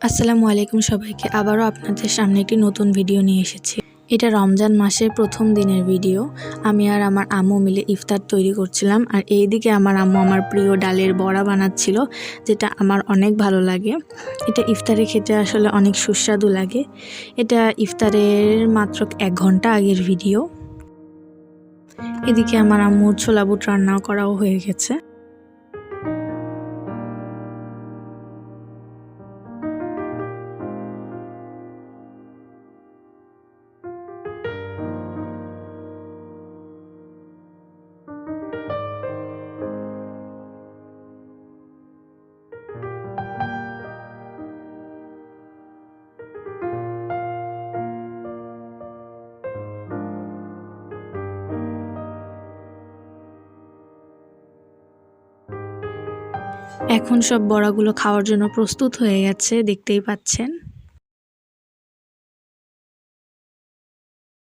আসসালামু আলাইকুম সবাইকে। আবারও আপনাদের সামনে একটি নতুন ভিডিও নিয়ে এসেছি। এটা রমজান মাসের প্রথম দিনের ভিডিও। আমি আর আমার আম্মু মিলে ইফতার তৈরি করছিলাম, আর এইদিকে আমার আম্মু আমার প্রিয় ডালের বড়া বানাচ্ছিল, যেটা আমার অনেক ভালো লাগে। এটা ইফতারে খেতে আসলে অনেক সুস্বাদু লাগে। এটা ইফতারের মাত্র 1 ঘন্টা আগের ভিডিও। এদিকে আমার আম্মুর ছোলা বুট রান্নাও করাও হয়ে গেছে। এখন সব বড়াগুলো খাওয়ার জন্য প্রস্তুত হয়ে গেছে, দেখতেই পাচ্ছেন।